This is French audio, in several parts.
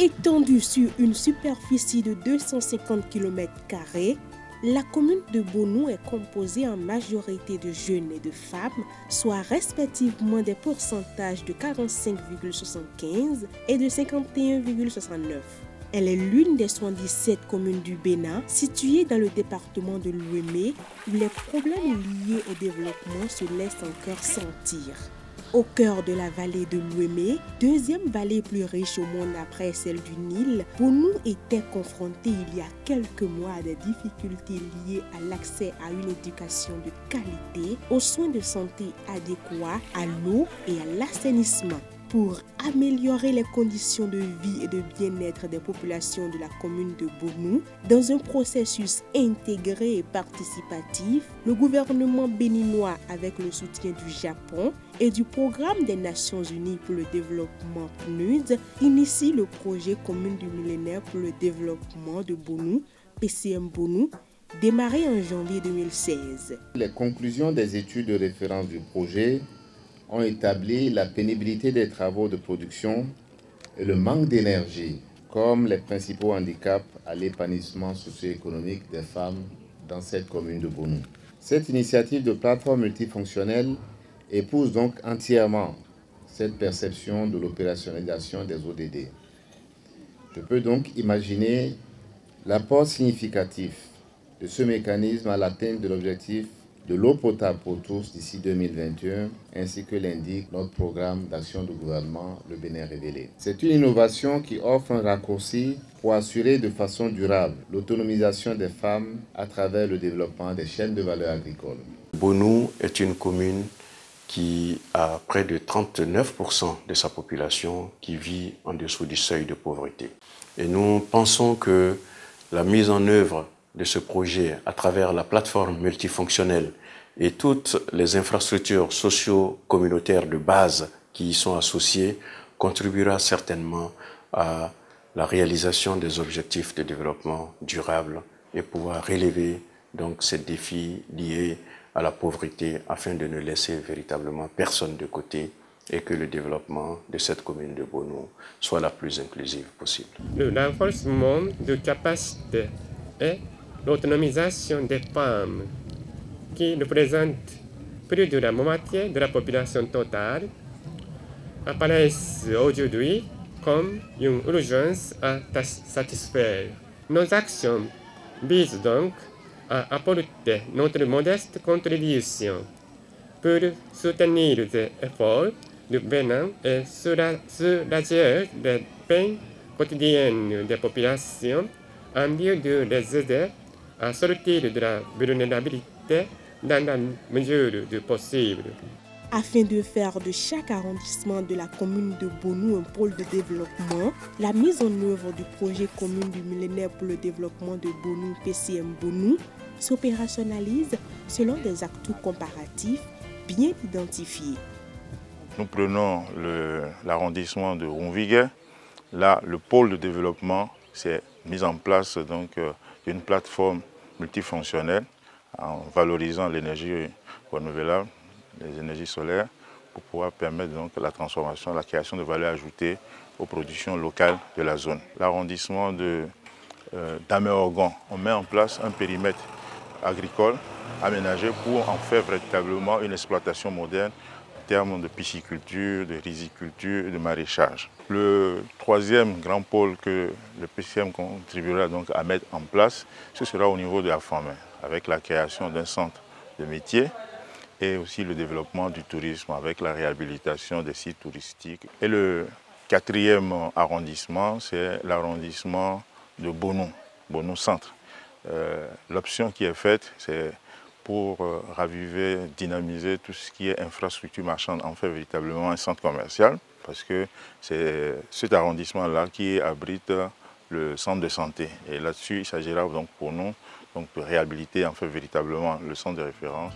Étendue sur une superficie de 250 km², la commune de Bonou est composée en majorité de jeunes et de femmes, soit respectivement des pourcentages de 45,75 et de 51,69. Elle est l'une des 77 communes du Bénin situées dans le département de l'Ouémé où les problèmes liés au développement se laissent encore sentir. Au cœur de la vallée de l'Ouémé, deuxième vallée plus riche au monde après celle du Nil, Bonou était confronté il y a quelques mois à des difficultés liées à l'accès à une éducation de qualité, aux soins de santé adéquats, à l'eau et à l'assainissement. Pour améliorer les conditions de vie et de bien-être des populations de la commune de Bonou, dans un processus intégré et participatif, le gouvernement béninois, avec le soutien du Japon et du Programme des Nations Unies pour le développement PNUD, initie le projet commune du millénaire pour le développement de Bonou, PCM Bonou, démarré en janvier 2016. Les conclusions des études de référence du projet ont établi la pénibilité des travaux de production et le manque d'énergie comme les principaux handicaps à l'épanouissement socio-économique des femmes dans cette commune de Bonou. Cette initiative de plateforme multifonctionnelle épouse donc entièrement cette perception de l'opérationnalisation des ODD. Je peux donc imaginer l'apport significatif de ce mécanisme à l'atteinte de l'objectif de l'eau potable pour tous d'ici 2021, ainsi que l'indique notre programme d'action du gouvernement, le Bénin révélé. C'est une innovation qui offre un raccourci pour assurer de façon durable l'autonomisation des femmes à travers le développement des chaînes de valeur agricoles. Bonou est une commune qui a près de 39% de sa population qui vit en dessous du seuil de pauvreté. Et nous pensons que la mise en œuvre de ce projet à travers la plateforme multifonctionnelle et toutes les infrastructures socio-communautaires de base qui y sont associées contribuera certainement à la réalisation des objectifs de développement durable et pouvoir relever donc ces défis liés à la pauvreté afin de ne laisser véritablement personne de côté et que le développement de cette commune de Bonou soit la plus inclusive possible. Le renforcement de capacité et l'autonomisation des femmes, qui représentent plus de la moitié de la population totale, apparaissent aujourd'hui comme une urgence à satisfaire. Nos actions visent donc à apporter notre modeste contribution pour soutenir les efforts du Bénin et soulager les peines quotidiennes des populations en vue de les aider à sortir de la vulnérabilité dans la mesure du possible. Afin de faire de chaque arrondissement de la commune de Bonou un pôle de développement, la mise en œuvre du projet commun du millénaire pour le développement de Bonou, PCM Bonou, s'opérationnalise selon des actes comparatifs bien identifiés. Nous prenons l'arrondissement de Ronviguer. Là, le pôle de développement s'est mis en place donc d'une plateforme multifonctionnelle en valorisant l'énergie renouvelable, les énergies solaires, pour pouvoir permettre donc la transformation, la création de valeur ajoutée aux productions locales de la zone. L'arrondissement d'Améorgon, on met en place un périmètre agricole aménagé pour en faire véritablement une exploitation moderne en termes de pisciculture, de riziculture et de maraîchage. Le troisième grand pôle que le PCM contribuera donc à mettre en place, ce sera au niveau de la Femme, avec la création d'un centre de métiers et aussi le développement du tourisme avec la réhabilitation des sites touristiques. Et le quatrième arrondissement, c'est l'arrondissement de Bonou, Bonou Centre. L'option qui est faite, c'est pour raviver, dynamiser tout ce qui est infrastructure marchande, en fait véritablement un centre commercial, parce que c'est cet arrondissement-là qui abrite le centre de santé. Et là-dessus, il s'agira donc pour nous donc, de réhabiliter en fait véritablement le centre de référence.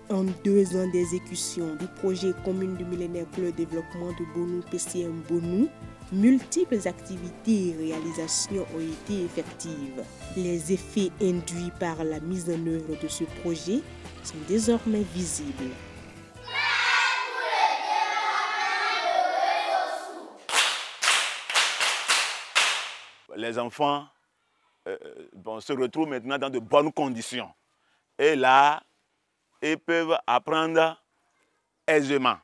En 2 ans d'exécution du projet commun du millénaire pour le développement de Bonou, PCM Bonou, multiples activités et réalisations ont été effectives. Les effets induits par la mise en œuvre de ce projet sont désormais visibles. les enfants se retrouvent maintenant dans de bonnes conditions. Et là, ils peuvent apprendre aisément,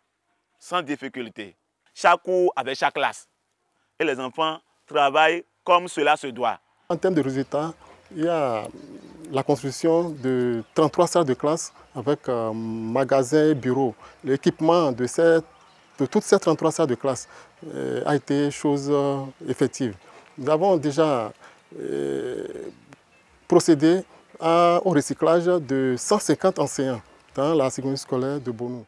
sans difficulté. Chaque cours avec chaque classe. Et les enfants travaillent comme cela se doit. En termes de résultats, il y a la construction de 33 salles de classe avec magasin et bureau. L'équipement de toutes ces 33 salles de classe a été chose effective. Nous avons déjà procédé au recyclage de 150 enseignants dans la seconde scolaire de Bonou.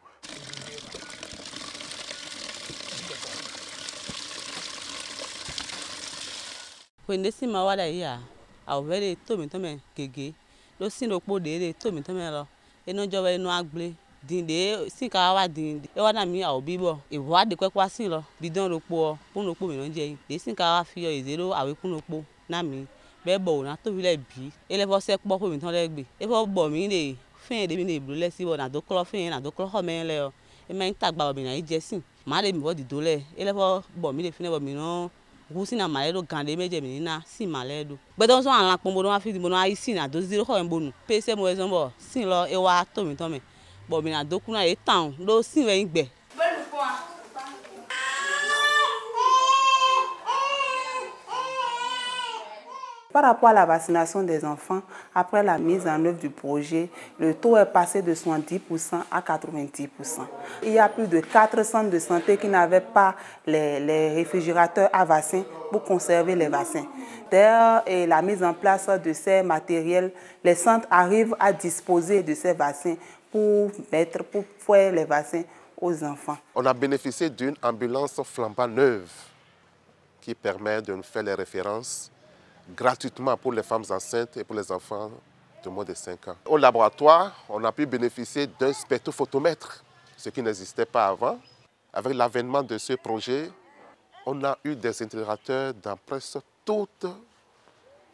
Dinde si ka wa dinde e wa na mi a obi bo e wa de kwekwa sin lo bidon ropo punropo mi no je de sin ka wa fi yo ezero awe punropo na mi be bo na to bile bi ele fo se po mi ton le gbe e fo bo mi de fin de mi de blu le si bo na do klo fin na do klo ho me le o e me ta gba obi na je sin ma de mi bo di do le ele fo bo mi de fin bo mi no gusi na male do gande meje mi na si male do gbe don so an la pon bo wa fi di mo no ai sin na do zero ho en bonu pese mo e so bo sin lo e wa to mi ton me. Par rapport à la vaccination des enfants, après la mise en œuvre du projet, le taux est passé de 70% à 90%. Il y a plus de 4 centres de santé qui n'avaient pas les réfrigérateurs à vaccins pour conserver les vaccins. Et la mise en place de ces matériels, les centres arrivent à disposer de ces vaccins pour faire les vaccins aux enfants. On a bénéficié d'une ambulance flambant neuve qui permet de nous faire les références gratuitement pour les femmes enceintes et pour les enfants de moins de 5 ans. Au laboratoire, on a pu bénéficier d'un spectrophotomètre, ce qui n'existait pas avant. Avec l'avènement de ce projet, on a eu des intégrateurs dans presque toutes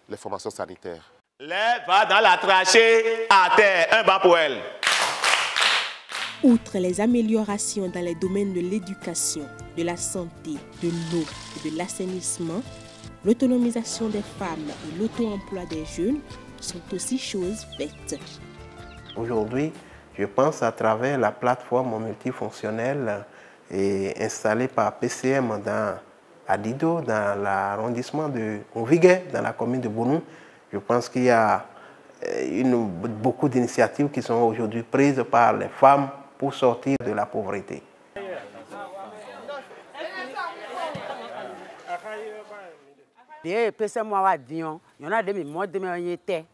les formations sanitaires. L'air va dans la trachée à terre, un bas pour elle. Outre les améliorations dans les domaines de l'éducation, de la santé, de l'eau et de l'assainissement, l'autonomisation des femmes et l'auto-emploi des jeunes sont aussi choses faites. Aujourd'hui, je pense à travers la plateforme multifonctionnelle installée par PCM à Dido, dans l'arrondissement de Onvigué, dans la commune de Bonou. Je pense qu'il y a beaucoup d'initiatives qui sont aujourd'hui prises par les femmes pour sortir de la pauvreté. De pese mo wa dion yona de mi mo de me yete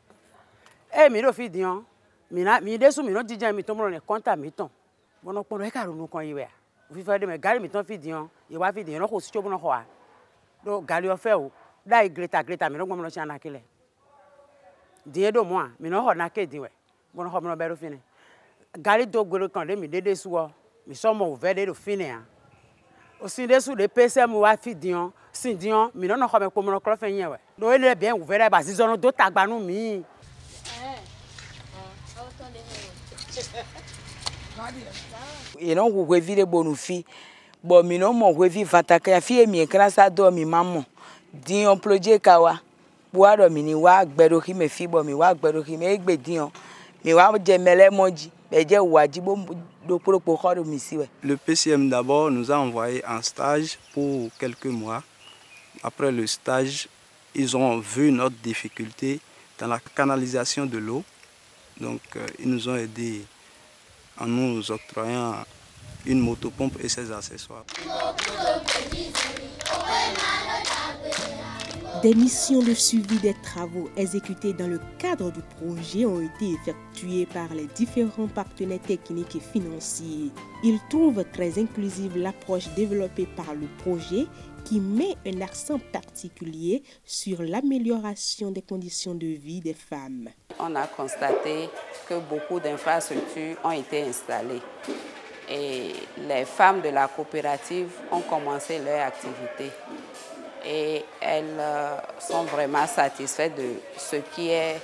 e mi do fi dion mi de su mi no jijan mi to mo ne konta mi ton bono pon e ka ronu kon yiwe fi fa de me gari mi ton fi dion ye wa fi dion no ko si chobo no ho a do gari o fe o dai greta mi no gbo mo no cha na kile die do mo a mi no ho na ke diwe bono ho mo no be ro fini gari do gboro kan de mi dede su o mi so mo o ve de do fini a o sin de su de pese mo wa fi dion sin dion mi no ko me po mo kro fe yen we do ele bien o ve ba si zo no do tagba nu mi e no wo vi de bonu fi bo mi no mo we vi vataka fi emi ekra sa do mi mamo dion projet kawa bo do mi ni wa gbero ki me fi bo mi wa gbero ki me gbe dion mi wa je mele moji be je waji bo do propo ko do mi si we. Le PCM d'abord nous a envoyé en stage pour quelques mois. Après le stage, ils ont vu notre difficulté dans la canalisation de l'eau. Donc ils nous ont aidés en nous octroyant une motopompe et ses accessoires. Des missions de suivi des travaux exécutés dans le cadre du projet ont été effectuées par les différents partenaires techniques et financiers. Ils trouvent très inclusive l'approche développée par le projet qui met un accent particulier sur l'amélioration des conditions de vie des femmes. On a constaté que beaucoup d'infrastructures ont été installées et les femmes de la coopérative ont commencé leur activité. Et elles sont vraiment satisfaites de ce qui est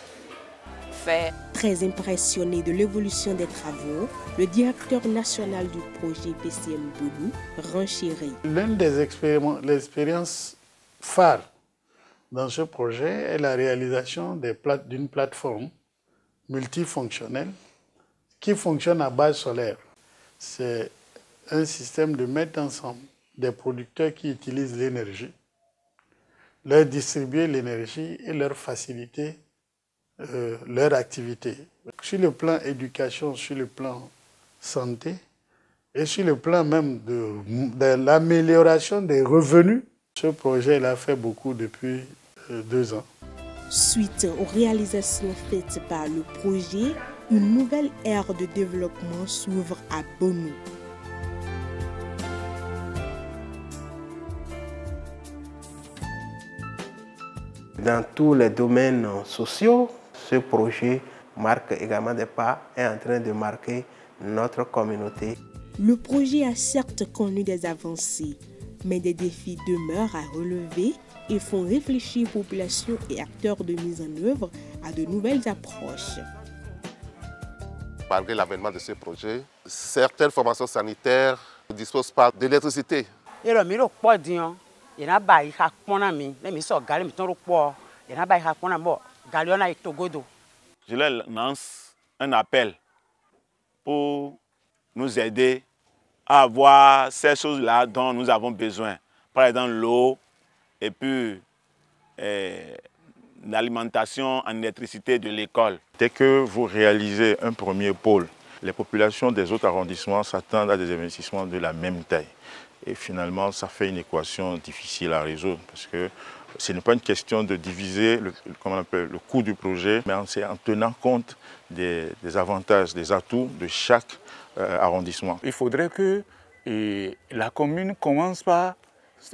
fait. Très impressionné de l'évolution des travaux, le directeur national du projet PCM Bonou renchérit. L'une des expériences phares dans ce projet est la réalisation d'une plateforme multifonctionnelle qui fonctionne à base solaire. C'est un système de mettre ensemble des producteurs qui utilisent l'énergie, leur distribuer l'énergie et leur faciliter leur activité. Sur le plan éducation, sur le plan santé et sur le plan même de l'amélioration des revenus, ce projet l'a fait beaucoup depuis 2 ans. Suite aux réalisations faites par le projet, une nouvelle ère de développement s'ouvre à Bonou. Dans tous les domaines sociaux, ce projet marque également des pas et est en train de marquer notre communauté. Le projet a certes connu des avancées, mais des défis demeurent à relever et font réfléchir populations et acteurs de mise en œuvre à de nouvelles approches. Malgré l'avènement de ce projet, certaines formations sanitaires ne disposent pas d'électricité. Je leur lance un appel pour nous aider à avoir ces choses-là dont nous avons besoin. Par exemple, l'eau et puis l'alimentation en électricité de l'école. Dès que vous réalisez un premier pôle, les populations des autres arrondissements s'attendent à des investissements de la même taille. Et finalement, ça fait une équation difficile à résoudre parce que ce n'est pas une question de diviser le coût du projet, mais c'est en tenant compte des avantages, des atouts de chaque arrondissement. Il faudrait que la commune commence par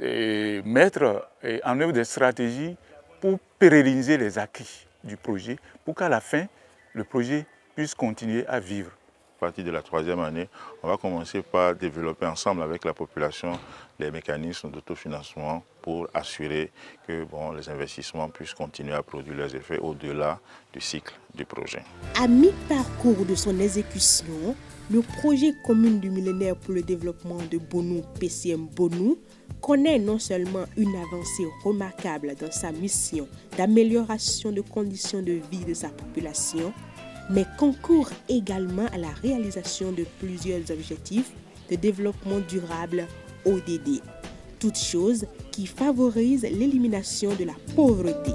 mettre en œuvre des stratégies pour pérenniser les acquis du projet, pour qu'à la fin, le projet puisse continuer à vivre. À partir de la 3e année, on va commencer par développer ensemble avec la population les mécanismes d'autofinancement pour assurer que les investissements puissent continuer à produire leurs effets au-delà du cycle du projet. À mi-parcours de son exécution, le projet commune du millénaire pour le développement de Bonou, PCM Bonou, connaît non seulement une avancée remarquable dans sa mission d'amélioration de conditions de vie de sa population, mais concourt également à la réalisation de plusieurs objectifs de développement durable ODD, toutes choses qui favorisent l'élimination de la pauvreté.